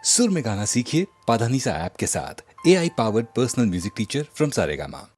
सुर में गाना सीखिए पाधानीसा ऐप के साथ। AI powered personal music teacher from Saregama.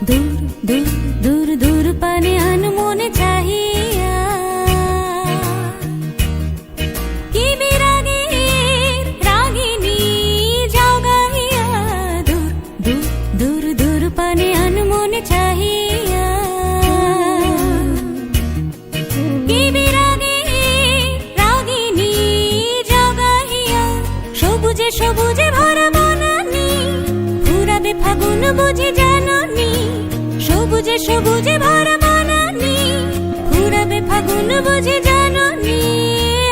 দূর দূর দূর দূর পানে আনমনে চাহিয়া কি বিরাগের রাগিনী যাও গাহিয়া দূর দূর দূর দূর পানে আনমনে চাহিয়া কি বিরাগের রাগিনী যাও গাহিয়া সবুজে সবুজে ভরা বনানী ফুরাবে ফাগুন বুঝি জাননি সবুজে সবুজে ভরা বনানী ফুরাবে ফাগুন বুঝি জাননি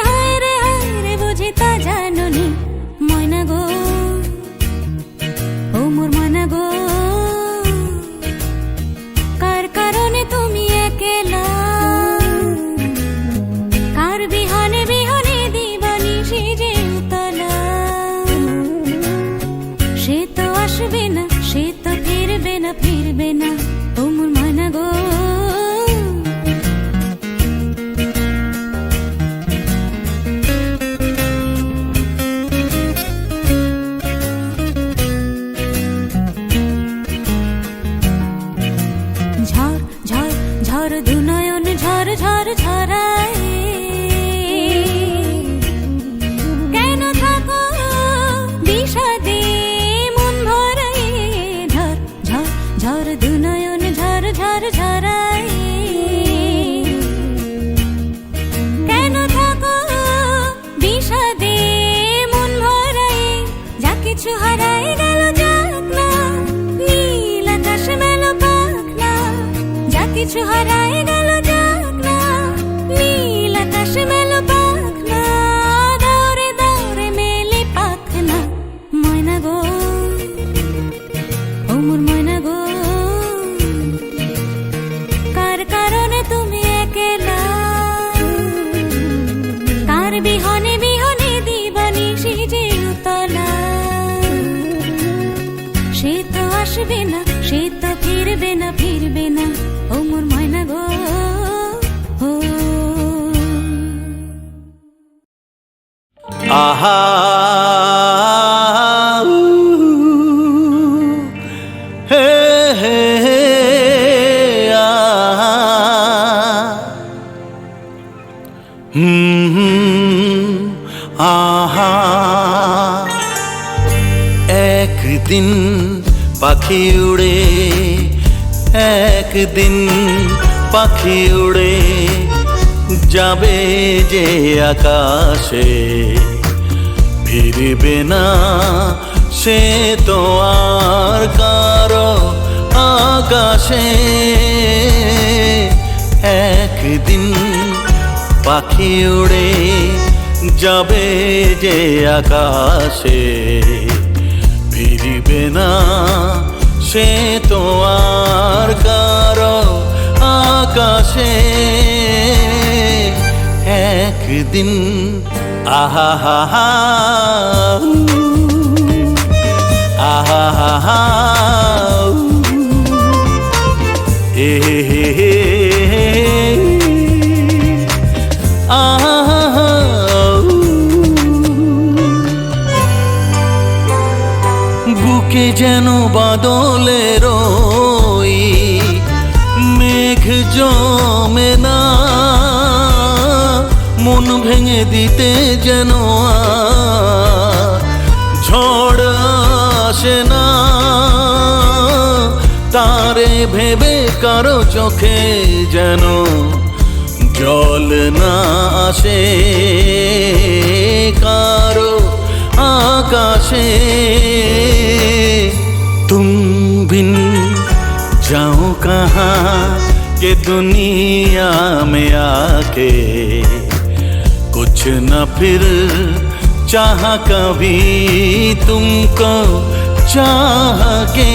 হায় রে বুঝি তা জাননি ময়না গো ও মোর ময়না গো কার কারণে তুমি একলা কার বিহনে বিহনে দিবানি সেজে উতলা সে তো আসবে না সে তো ফিরবে না ফিরবে না ও মোর ময়না গো ঝড় ঝড় ঝড় দুনয়ন ঝড় ঝড় ঝরায় কেন থাকো বিষাদে মন ভরায় ঝড় ঝড় ঝড় দুনয়ন ঝড় ঝড় ঝরায় কেন থাকো বিষাদে মন ভরায় যা কিছু হারায় গেল যাক না নীল আকাশ মেলো পাখ না যা কিছু হারায় গেল যাক না নীল আকাশ মেলো পাখ না দৌড়ে দৌড়ে মেলে পাখ না ময়না গো ও মোর ময়না গো কার কারণে তুমি একলা কার বিহনে বিহনে দিবানি সেজে উতলা সে তো আসবে না সে তো ফিরবে না ফিরবে না ও মোর ময়না গো ও আহা হে হে হে আহা আহা একদিন পাখি উড়ে একদিন পাখি উড়ে যাবে যে আকাশে ফিরবে না সে তো আর কারো আকাশে একদিন পাখি উড়ে যাবে যে আকাশে ফিরবে না সে তো আর কারো আকাশে একদিন আহা হা হা আহা হা হা এ হে হে আহা বুকে যেন বাদলের ওই মেঘ জমে না মন ভেঙে দিতে যেন ঝড় আসে না তারে ভেবে কারো চোখে যেন জল না আসে কারো आकाशे तुम बिन जाओ कहाँ के दुनिया में आके कुछ न फिर चाह कभी तुमको चाह के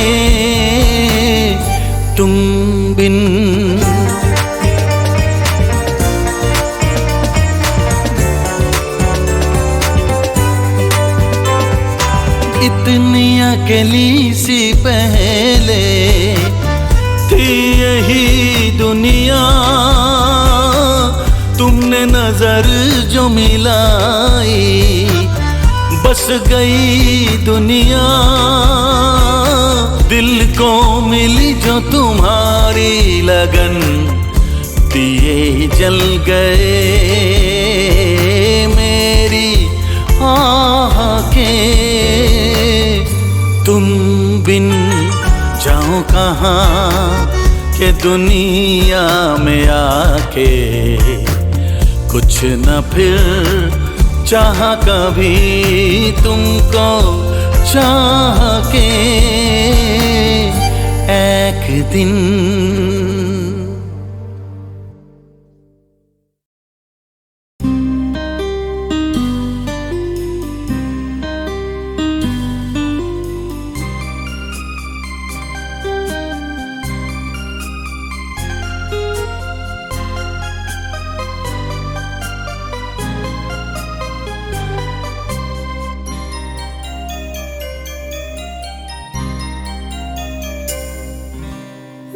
तुम बिन इतनी अकेली सी पहले थी यही दुनिया तुमने नजर जो मिलाई बस गई दुनिया दिल को मिली जो तुम्हारी लगन दिए जल गए मेरी आह के। तुम बिन जाओ कहाँ के दुनिया में आके, कुछ न फिर चाहा कभी तुमको चाह के एक दिन।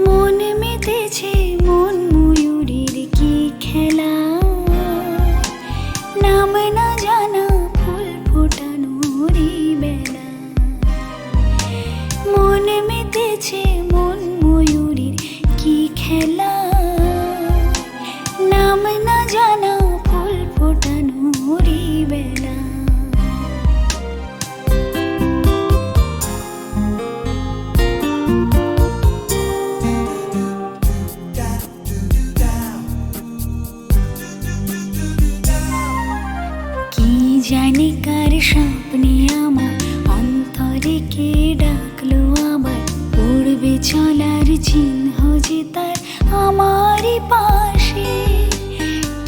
মন মেতেছে মন ময়ূরীর কি খেলা, নাম না জানা ফুল ফোটানোরই বেলা। মন মেতেছে মন ময়ূরীর কি খেলা, নাম না জানা ফুল ফোটানোরই বেলা। জানি কার স্বপ্নে আমার অন্তরে কে ডাকলো আবার, পড়বে চলার চিহ্ন যে তার আমারই পাশে।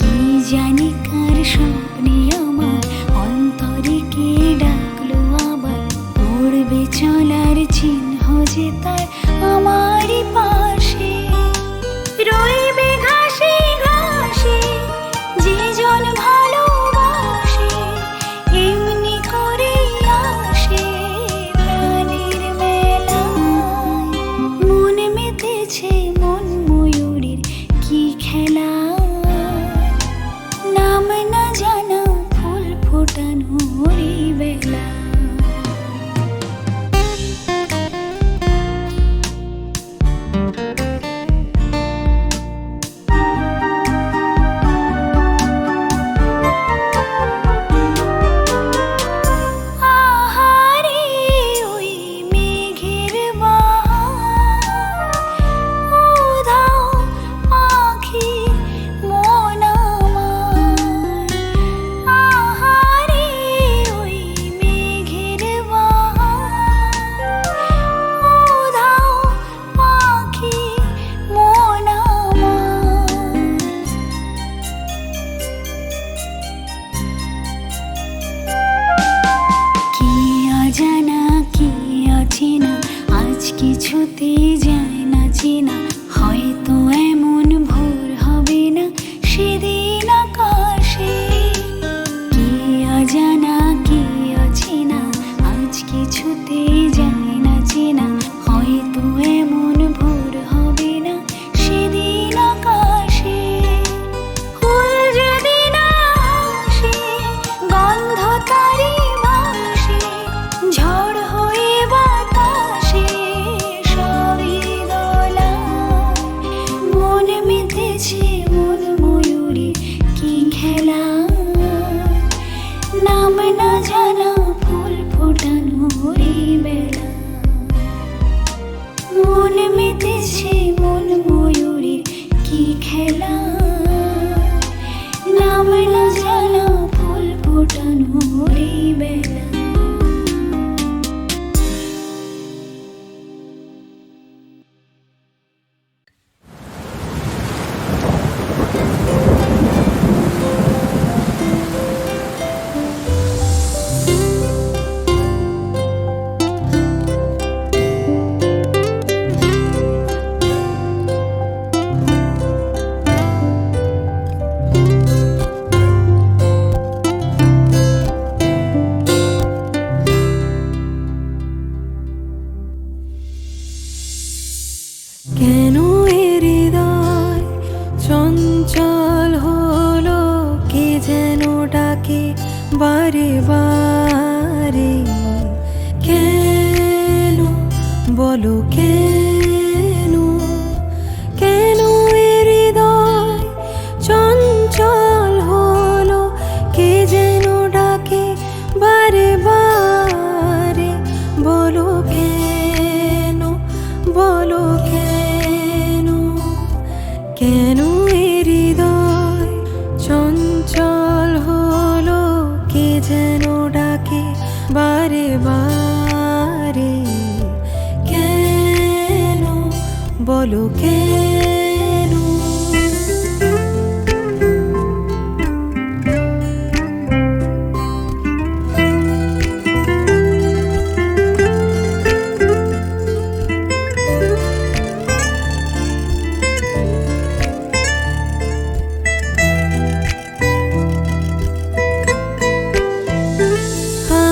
কি জানি কার স্বপ্নে আমার অন্তরে কে ডাকলো আবার, পড়বে চলার চিহ্ন যে তার আমারই পাশে। রইবে ঘাসে ঘাসে যে জন ভালোবাসে, এমনি করে আসে প্রাণের মেলায়। মন মেতেছে মন ময়ূরীর কি খেলা, নাম না জানা ফুল ফোটানোরই বেলা। কিছুতে যায় না চেনা, হয়তো এমন ভোর হবে না সেদিন আকাশে। কি অজানা কি অচেনা, আজ কিছুতে যায় না চেনা, হয়তো এমন ভোর হবে না সেদিন আকাশে। ফুল যদি না আসে গন্ধ তারি বাসে, ঝড় হয়ে বাতাসে সবই দোলা। মন মেতেছে মন ময়ূরী কি খেলা, নাম না জানা ফুল ফোটানোরই বেলা। মন মেতেছে মন ময়ূরীর কি খেলা, নাম না জানা ফুল ফোটানোরই বেলা। কেন এ হৃদয় চঞ্চল হলো, কে যেন ডাকে বারে বারে। কেন বলো কেন কেন এ হৃদয় চঞ্চল হলো, কে যেন ডাকে বারে বারে। কেন বলো কেন?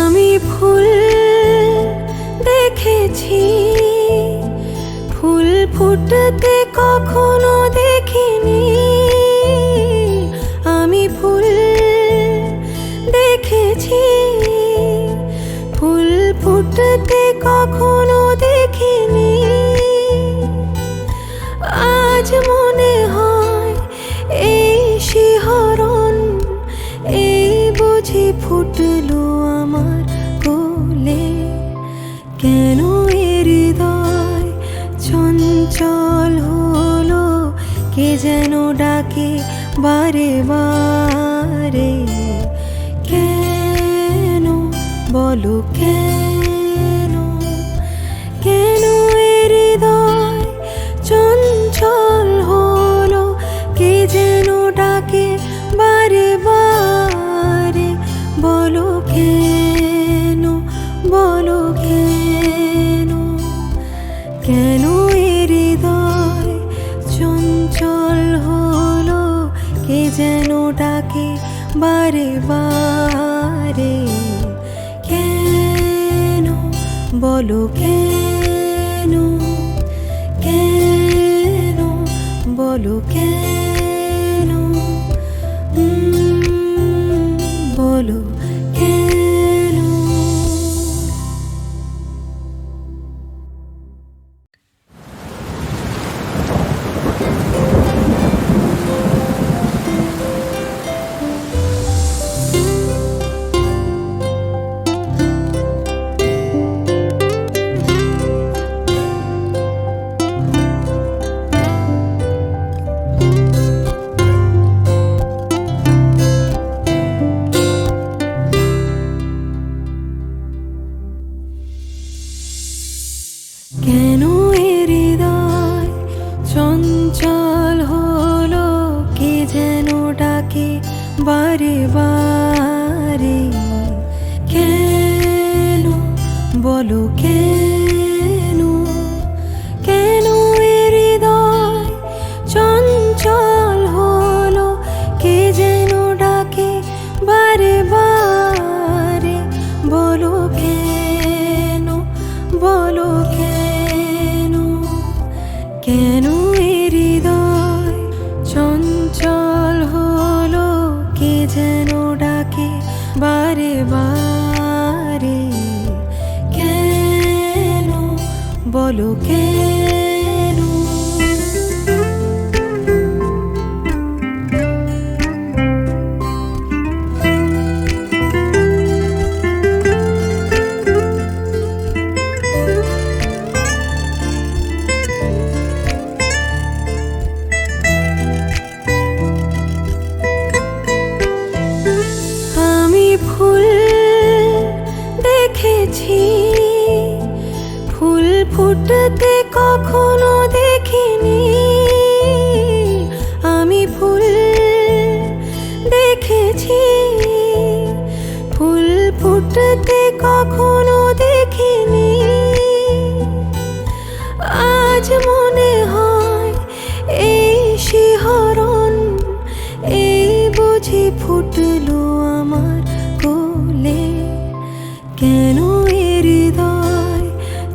আমি ফুল দেখেছি, ফুল ফুটতে কখনো দেখিনি। আমি ফুল দেখেছি, ফুল ফুটতে কখনো দেখিনি। আজ মনে হয় এই শিহরণ, এই বুঝি ফুটলো আমার কোলে। কেন এ হৃদয় চঞ্চল হলো, কে যেন ডাকে বারে বারে। কেন বলো কেন? কেন এ হৃদয় চঞ্চল হলো, কে যেন ডাকে বারে বারে। বলো কেন, বলো কেন? কেন এ হৃদয় চঞ্চল হলো, কে যেন ডাকে বারে বারে। কেন বলো কেন? কেন বলো কেন? বলো কেন? কেন এ হৃদয় চঞ্চল হলো, কে যেন ডাকে বারে বারে। কেন বলো কেন? কেন এ হৃদয় চঞ্চল হলো, কে যেন ডাকে বারে বারে। বলো কেন, বলো কেন? কেন এ হৃদয় চঞ্চল হলো, কে যেন ডাকে বারে বারে। কেন বলো কেন? আমি ফুল দেখেছি, ফুল ফুটতে কখনো দেখিনি। আমি ফুল দেখেছি, ফুল ফুটতে কখনো দেখিনি। আজ মনে হয় এই শিহরণ, এই বুঝি ফুটলো আমার কোলে। কেন এ হৃদয়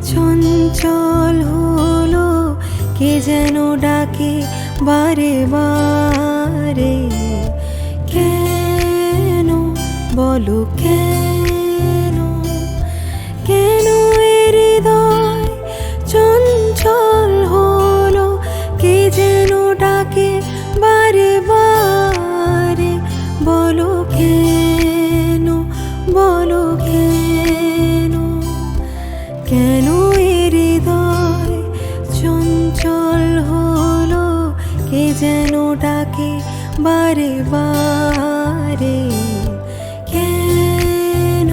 চঞ্চল হলো, কে যেন ডাকে বারে বারে। কেন বলো কেন? কেন এ হৃদয় চঞ্চল হলো, কে যেন ডাকে বারে বারে। বলো কেন, বলো কেন? কেন এ হৃদয় চঞ্চল হলো, কে যেন ডাকে বারে বারে, কেন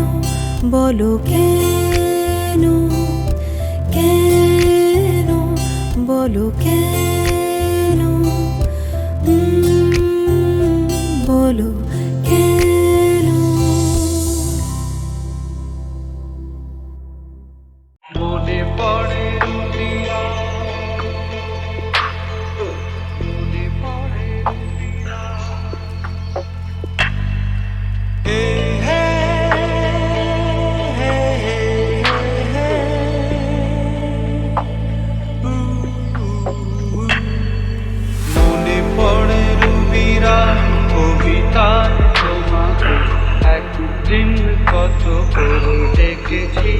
বলো কেন, কেন বলো কেন, বলো কেন। মনে পড়ে রুবিয়া, মনে পড়ে রুবিয়া, হে হে হে হে হে, মনে পড়ে রুবিরা কবিতায় তোমাকে একদিন কত করে ডেকেছি।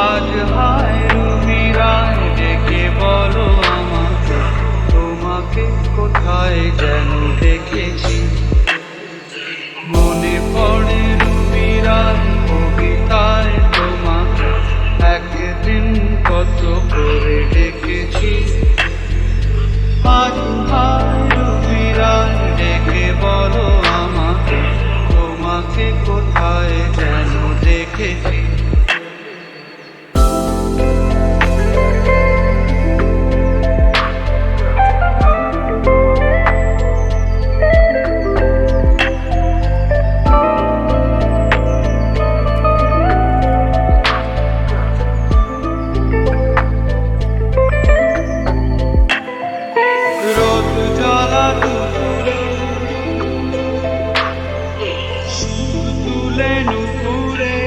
আজ হায় রুবিরায় ডেকে বলো আমাকে, তোমাকে কোথায় যেন দেখেছি। মনে পড়ে রুবিরায় কবিতায় তোমাকে একদিন কত করে ডেকেছি। আজ হায় রুবিরায় ডেকে বলো আমাকে, তোমাকে কোথায় যেন দেখেছি। রোদ জ্বালা দুপুরে সুর তুলে নুপুরে,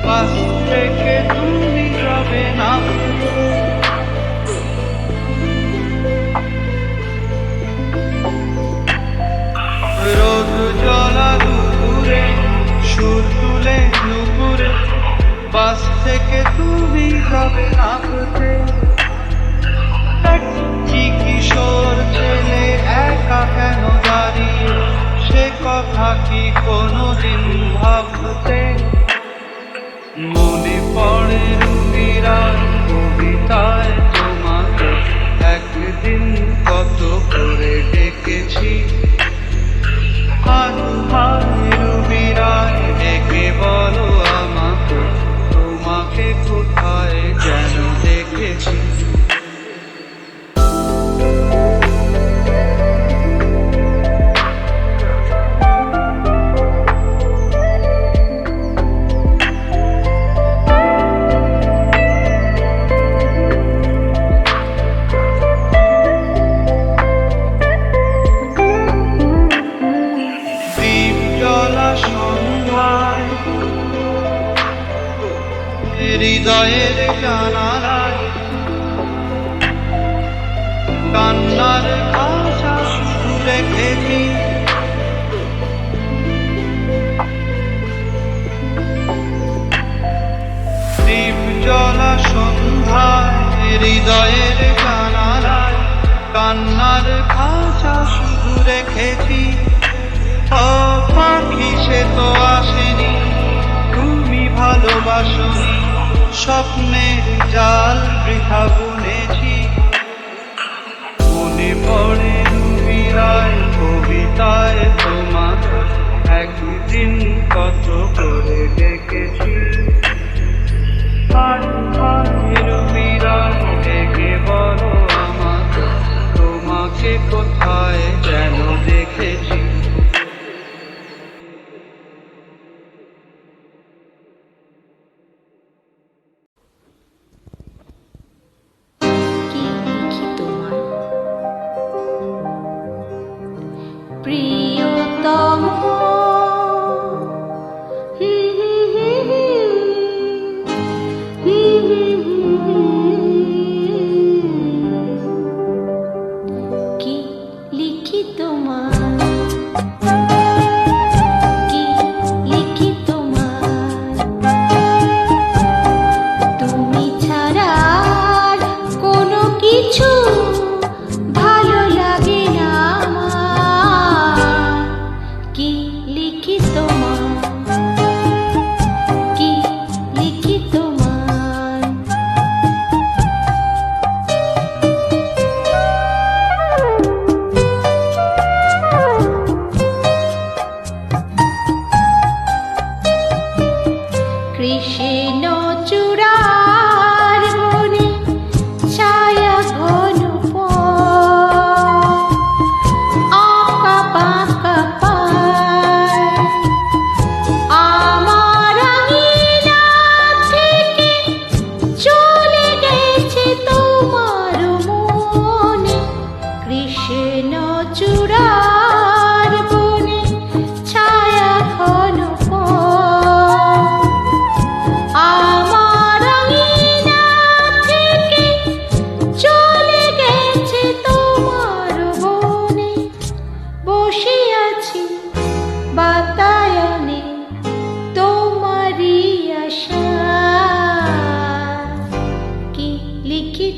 পাশ থেকে তুমি যাবে না। রোদ জ্বালা দুপুরে সুর তুলে নুপুরে, পাশ থেকে তুমি যাবে না। কি কিশোর ছেলে একা কেন দাঁড়িয়ে, সে কথা কি কোনোদিন ভাবতে। মনে পড়ে রুবিরার কবিতায় তোমাকে একদিন কত করে ডেকেছি। আজ হায় রুবিরায় ডেকে বলো আমাকে, তোমাকে কোথায় যেন দেখেছি। দীপ জ্বলা সন্ধ্যায় হৃদয়ের জানালায় কান্নার ভাষা শুধু রেখেছি। দীপ জ্বলা সন্ধ্যায় হৃদয়ের জানালায় কান্নার ভাষা শুধু রেখেছি। ও পাখি সে তো আসেনি, তুমি ভালোবাসনি, স্বপ্নের জাল বৃথা বুনেছি। মনে পড়ে রুবিরায় কবিতায় তোমাকে একদিন কত করে ডেকেছি। আজ হায় রুবিরায় ডেকে বলো আমাকে, তোমাকে কোথায় যেন দেখেছি।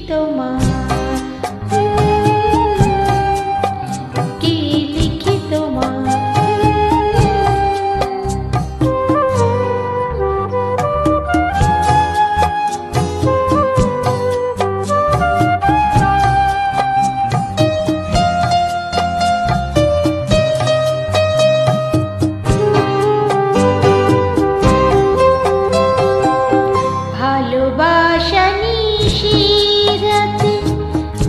তোমার কি লিখি তোমার ভালোবাসা নিশিরাতে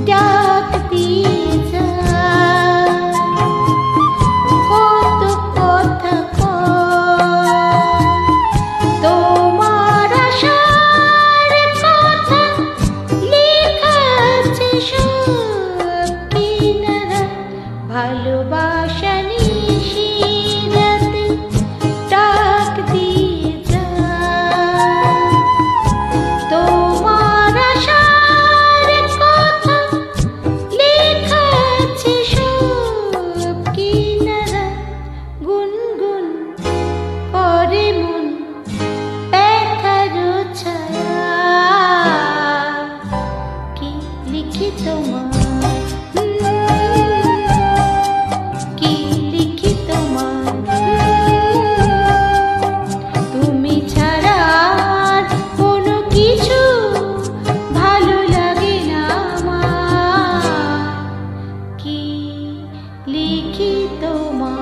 ডাক দিয়ে যায় কত কথা কয় তোমার আশার কথা লেখা আছে সব কিনারা ভালোবাসা নিশিরাতে ডাক দিয়ে যায় তোমার আশার কথা লেখা আছে সব কিনারা গুনগুন করে মন ব্যথার ছায়া কি লিখি তোমার কি লিখি তোমার তুমি ছাড়া আর কোনো কিছু ভালো লাগে না আমার কি লিখি তোমার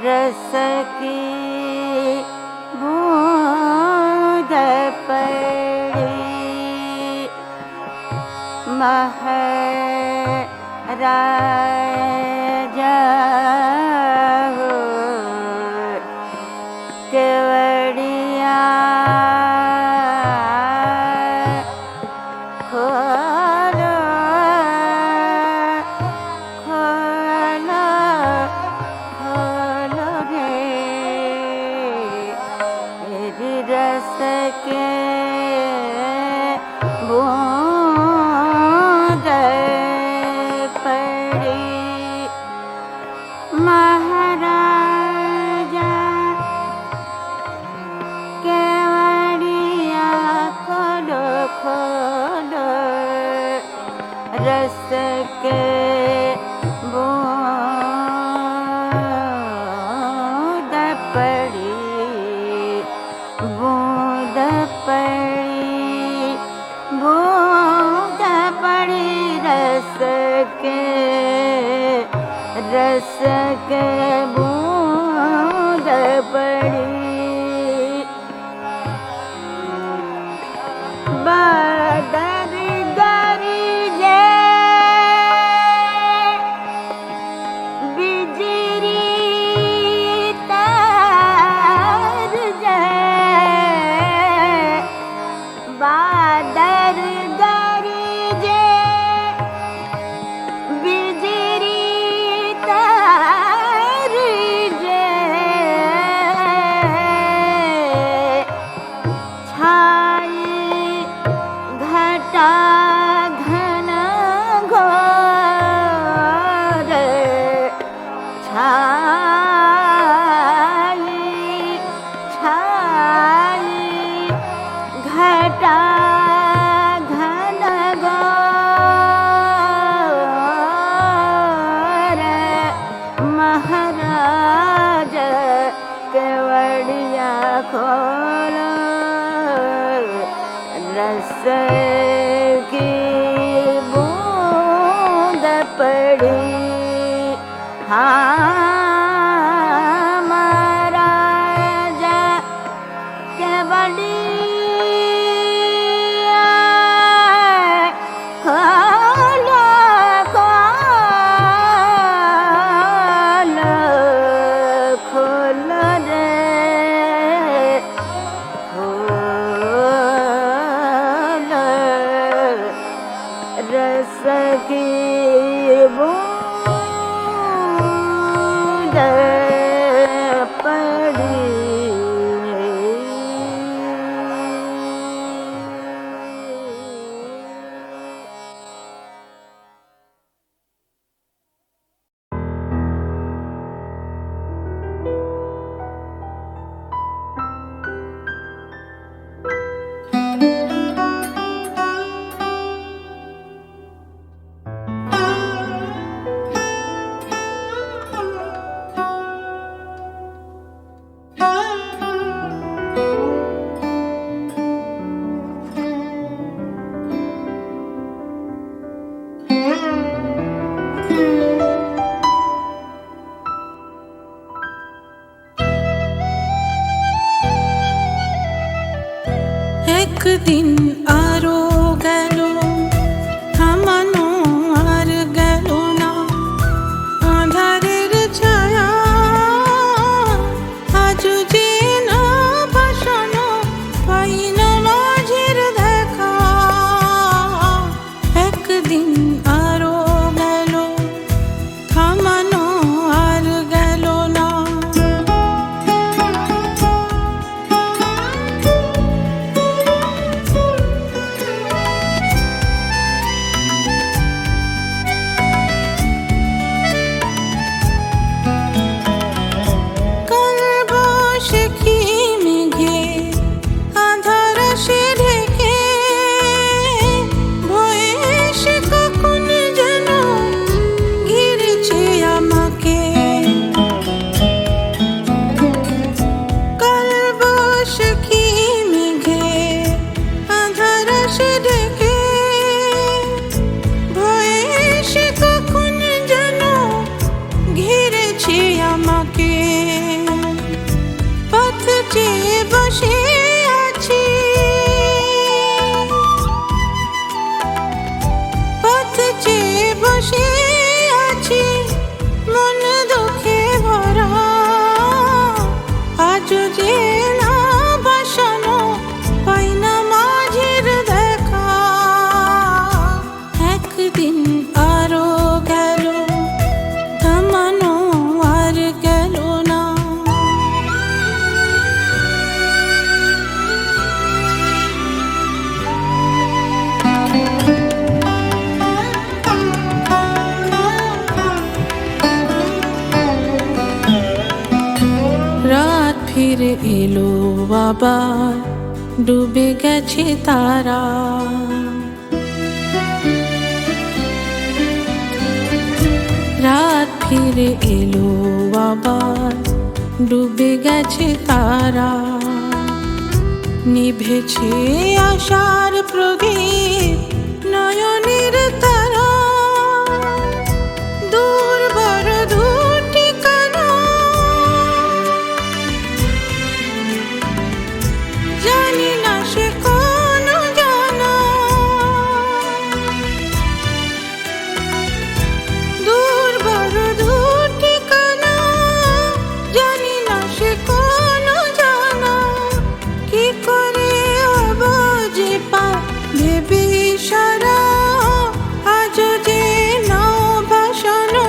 रस की बूंद पड़ी महाराजा हो केवड़िया खोलो खोलो खोलो रे रस के बूंद पड़ी महाराजा केवड़िया खोलो खोलो रस के बूंद पड़ी बूंद पड़ी बूंद पड़ी रस के बूंद पड़ी बादल गरजे बिजली तार जाए बादल गरजे बिजली तार जाए छाई घटा घन घोर छाई छाई घटा घन घोर महाराज केवड़िया खोलो रस की बूंद पड़ी हाँ महाराजा বাড়ি सकी बूंद पड़ी একদিন আরো গেল থামানো আর গেল না আঁধারের ছায়া আজ যে না ভাসানো পাই না মাঝের দেখা একদিন আরো গেল থামানো আর গেল না বসে আছি পথ চেয়ে বসে আছি মন দুঃখে ভরা আজ যে না বাসানো পাই না মাঝের দেখা একদিন আরো গেল থামানো আর গেল না রাত ফিরে এলো আবার ডুবে গেছে তারা রাত ফিরে এলো আবার ডুবে গেছে তারা নিভেছে আশার প্রদীপ নয়নের তারা দূর বড় দুটি কানা জানি না সে কোন জানা দূর বড় দুটি কানা জানি না সে কোন জানা কি করে আবাজে পা ভেবে সারা আজ যে নাও ভাসানো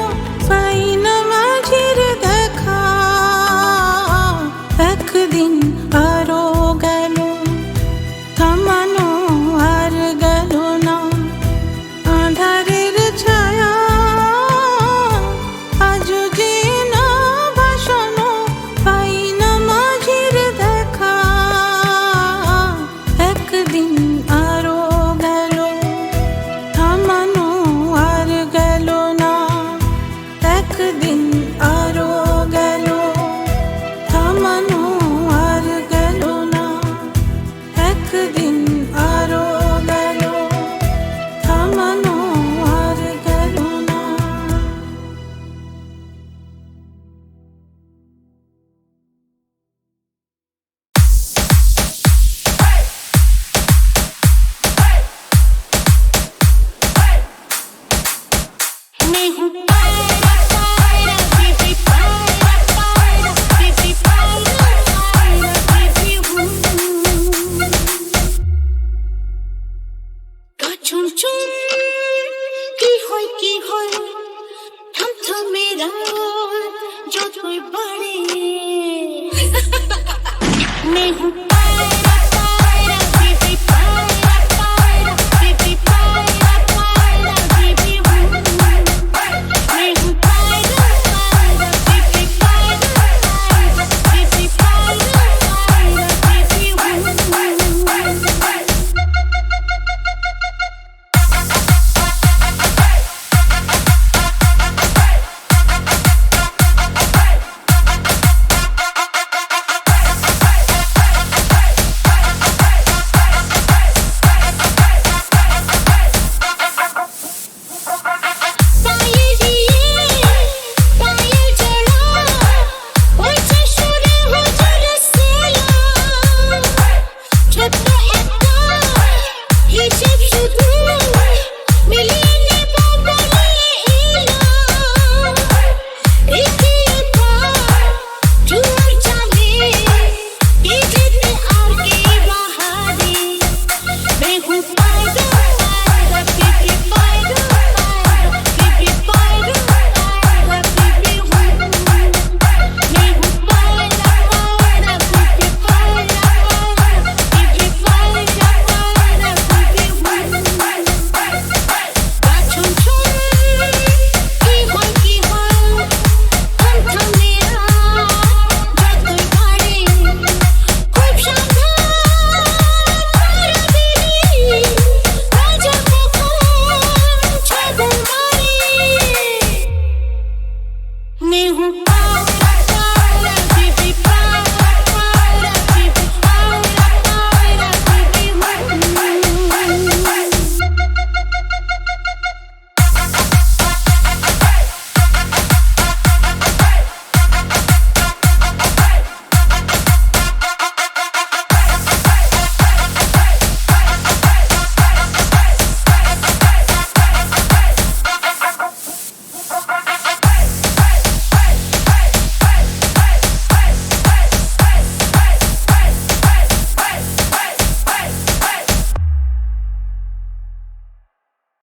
পাই না মাঝের দেখা একদিন আরো গেল থামানো আর গেল না আঁধারের ছায়া আজ যে না ভাসানো পাই না মাঝের দেখা একদিন আরো গেল থামানো আর গেল না একদিন আরো গেল থামানো আর গেল না একদিন